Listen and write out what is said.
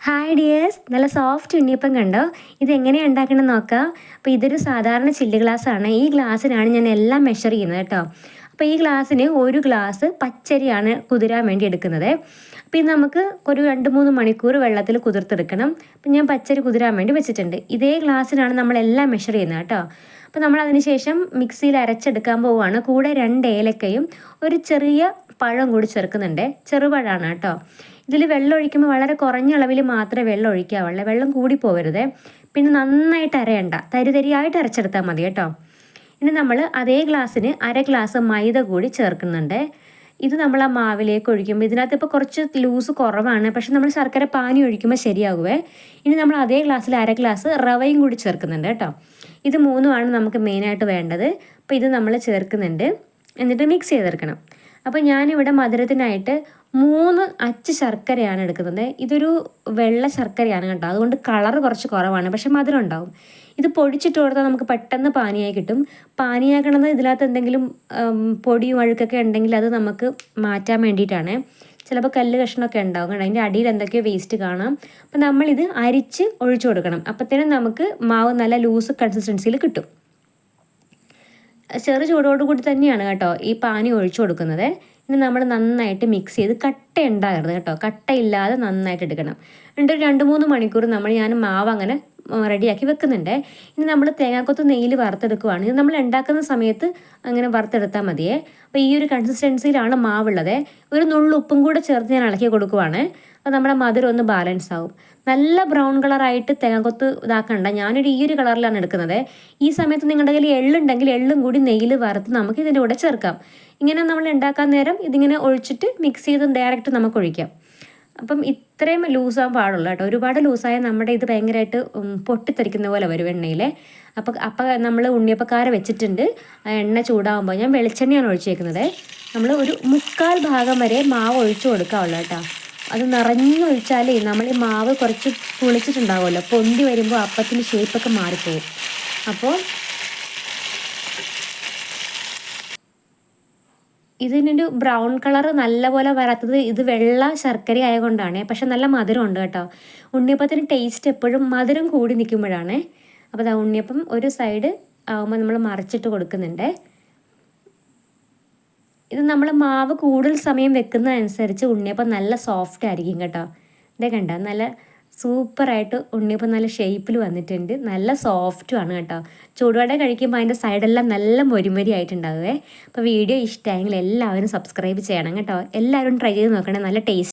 Hi dears, നല്ല soft ഉണ്ണിയപ്പം കണ്ടോ? ഇതെങ്ങനെയാണ് ഉണ്ടാക്കണമെന്ന് നോക്കാം. അപ്പോൾ ഇതൊരു സാധാരണ ചില്ല് ഗ്ലാസ്സാണ്. ഈ ഗ്ലാസ്സിനാണ് ഞാൻ എല്ലാം മെഷർ ചെയ്യുന്നത് കേട്ടോ. അപ്പോൾ ഈ ഗ്ലാസ്സിന് 1 ഗ്ലാസ് പച്ചരിയാണ് കുതിരാൻ വേണ്ടി എടുക്കുന്നത്. അപ്പോൾ ഇത് നമുക്ക് ഒരു 2-3 മണിക്കൂർ വെള്ളത്തിൽ കുതിർത്തെടുക്കണം. അപ്പം ഞാൻ പച്ചരി കുതിരാൻ വേണ്ടി വെച്ചിട്ടുണ്ട്. ഇതേ ഗ്ലാസ്സിനാണ് നമ്മളെല്ലാം മെഷർ ചെയ്യുന്നത് കേട്ടോ. അപ്പോൾ നമ്മൾ അതിന് ശേഷം മിക്സിയിൽ അരച്ചെടുക്കാൻ പോവുകയാണ്. കൂടെ 2 ഏലക്കയും ഒരു ചെറിയ പഴം കൂടി ചേർക്കുന്നുണ്ട്. ചെറുപഴമാണ് കേട്ടോ. ഇതിൽ വെള്ളം ഒഴിക്കുമ്പോൾ വളരെ കുറഞ്ഞ അളവിൽ മാത്രമേ വെള്ളം ഒഴിക്കാവുള്ളൂ. വെള്ളം കൂടി പോകരുത്. പിന്നെ നന്നായിട്ട് അരയണ്ട, തരിതരിയായിട്ട് അരച്ചെടുത്താൽ മതി കേട്ടോ. ഇനി നമ്മൾ അതേ ഗ്ലാസ്സിന് 1/2 ഗ്ലാസ് മൈദ കൂടി ചേർക്കുന്നുണ്ട്. ഇത് നമ്മൾ ആ മാവിലേക്ക് ഒഴിക്കുമ്പോൾ ഇതിനകത്ത് ഇപ്പോൾ കുറച്ച് ലൂസ് കുറവാണ്, പക്ഷെ നമ്മൾ ശർക്കര പാനി ഒഴിക്കുമ്പോൾ ശരിയാകുവേ. ഇനി നമ്മൾ അതേ ഗ്ലാസ്സിൽ 1/2 ഗ്ലാസ് റവയും കൂടി ചേർക്കുന്നുണ്ട് കേട്ടോ. ഇത് 3ആണ് നമുക്ക് മെയിനായിട്ട് വേണ്ടത്. അപ്പോൾ ഇത് നമ്മൾ ചേർക്കുന്നുണ്ട്. എന്നിട്ട് മിക്സ് ചെയ്തെടുക്കണം. അപ്പോൾ ഞാനിവിടെ മധുരത്തിനായിട്ട് 3 അച്ച് ശർക്കരയാണ് എടുക്കുന്നത്. ഇതൊരു വെള്ള ശർക്കരയാണ് കേട്ടോ, അതുകൊണ്ട് കളർ കുറച്ച് കുറവാണ്, പക്ഷെ മധുരം ഉണ്ടാവും. ഇത് പൊടിച്ചിട്ട് കൊടുത്താൽ നമുക്ക് പെട്ടെന്ന് പാനിയായി കിട്ടും. പാനിയാക്കണത് ഇതിനകത്ത് എന്തെങ്കിലും പൊടിയും അഴുക്കൊക്കെ ഉണ്ടെങ്കിൽ അത് നമുക്ക് മാറ്റാൻ വേണ്ടിയിട്ടാണ്. ചിലപ്പോൾ കല്ല് കഷ്ണമൊക്കെ ഉണ്ടാവും കേട്ടോ, അതിൻ്റെ അടിയിൽ എന്തൊക്കെയോ വേസ്റ്റ് കാണാം. അപ്പം നമ്മളിത് അരിച്ച് ഒഴിച്ചു കൊടുക്കണം. അപ്പോഴത്തേനും നമുക്ക് മാവ് നല്ല ലൂസ് കൺസിസ്റ്റൻസിയിൽ കിട്ടും. ചെറു ചൂടോടുകൂടി തന്നെയാണ് കേട്ടോ ഈ പാനി ഒഴിച്ചു കൊടുക്കുന്നത്. ഇനി നമ്മൾ നന്നായിട്ട് മിക്സ് ചെയ്ത് കട്ട ഉണ്ടാകരുത് കേട്ടോ, കട്ടയില്ലാതെ നന്നായിട്ട് എടുക്കണം. എന്നിട്ട് 2-3 മണിക്കൂർ ഞാൻ മാവ് അങ്ങനെ റെഡിയാക്കി വെക്കുന്നുണ്ട്. ഇനി നമ്മൾ തേങ്ങാക്കൊത്ത് നെയ്യിൽ വറുത്തെടുക്കുവാണ്. ഇത് നമ്മൾ ഉണ്ടാക്കുന്ന സമയത്ത് അങ്ങനെ വറുത്തെടുത്താൽ മതിയേ. അപ്പോൾ ഈ ഒരു കൺസിസ്റ്റൻസിയിലാണ് മാവുള്ളത്. ഒരു നുള്ളു ഉപ്പും കൂടെ ചേർത്ത് ഞാൻ ഇളക്കി കൊടുക്കുവാണ്. അപ്പോൾ നമ്മുടെ മധുരം ഒന്ന് ബാലൻസ് ആവും. നല്ല ബ്രൗൺ കളറായിട്ട് തേങ്ങാക്കൊത്ത് ഇതാക്കണ്ട, ഞാനൊരു ഈ ഒരു കളറിലാണ് എടുക്കുന്നത്. ഈ സമയത്ത് നിങ്ങളുടെ കയ്യിൽ എള്ളുണ്ടെങ്കിൽ എള്ളും കൂടി നെയ്യിൽ വറുത്ത് നമുക്ക് ഇതിൻ്റെ കൂടെ ചേർക്കാം. ഇങ്ങനെ നമ്മൾ ഉണ്ടാക്കാൻ നേരം ഇതിങ്ങനെ ഒഴിച്ചിട്ട് മിക്സ് ചെയ്ത് ഡയറക്റ്റ് നമുക്ക് ഒഴിക്കാം. അപ്പം ഇത്രയും ലൂസാകാൻ പാടുള്ളൂ കേട്ടോ. ഒരുപാട് ലൂസായാൽ നമ്മുടെ ഇത് ഭയങ്കരമായിട്ട് പൊട്ടിത്തെറിക്കുന്ന പോലെ വരും എണ്ണയിൽ. അപ്പം നമ്മൾ ഉണ്ണിയപ്പക്കാര വെച്ചിട്ടുണ്ട്. എണ്ണ ചൂടാകുമ്പോൾ ഞാൻ വെളിച്ചെണ്ണയാണ് ഒഴിച്ചേക്കുന്നത്. നമ്മൾ ഒരു 1/4 ഭാഗം വരെ മാവ് ഒഴിച്ചു കൊടുക്കാവുള്ളൂ കേട്ടോ. അത് നിറഞ്ഞൊഴിച്ചാലേ നമ്മൾ ഈ മാവ് കുറച്ച് പുളിച്ചിട്ടുണ്ടാവുമല്ലോ, പൊന്തി വരുമ്പോൾ അപ്പത്തിൻ്റെ ഷേപ്പൊക്കെ മാറിപ്പോകും. അപ്പോൾ ഇതിനൊരു ബ്രൗൺ കളർ നല്ലപോലെ വരാത്തത് ഇത് വെള്ള ശർക്കര ആയതുകൊണ്ടാണ്. പക്ഷെ നല്ല മധുരം ഉണ്ട് കേട്ടോ. ഉണ്ണിയപ്പത്തിന് ടേസ്റ്റ് എപ്പോഴും മധുരം കൂടി നിൽക്കുമ്പോഴാണ്. അപ്പോൾ അത് ഉണ്ണിയപ്പം ഒരു സൈഡ് ആകുമ്പോൾ നമ്മൾ മറിച്ചിട്ട് കൊടുക്കുന്നുണ്ട്. ഇത് നമ്മൾ മാവ് കൂടുതൽ സമയം വെക്കുന്നതനുസരിച്ച് ഉണ്ണിയപ്പം നല്ല സോഫ്റ്റ് ആയിരിക്കും കേട്ടോ. ഇതേ കണ്ട, നല്ല സൂപ്പറായിട്ട് ഉണ്ണിയപ്പം നല്ല ഷേപ്പിൽ വന്നിട്ടുണ്ട്. നല്ല സോഫ്റ്റുമാണ് കേട്ടോ. ചൂടുവട കഴിക്കുമ്പോൾ അതിൻ്റെ സൈഡെല്ലാം നല്ല മൊരിമൊരി ആയിട്ടുണ്ടാവുമേ. അപ്പോൾ വീഡിയോ ഇഷ്ടമായെങ്കിൽ എല്ലാവരും സബ്സ്ക്രൈബ് ചെയ്യണം കേട്ടോ. എല്ലാവരും ട്രൈ ചെയ്ത് നോക്കണേ, നല്ല ടേസ്റ്റ്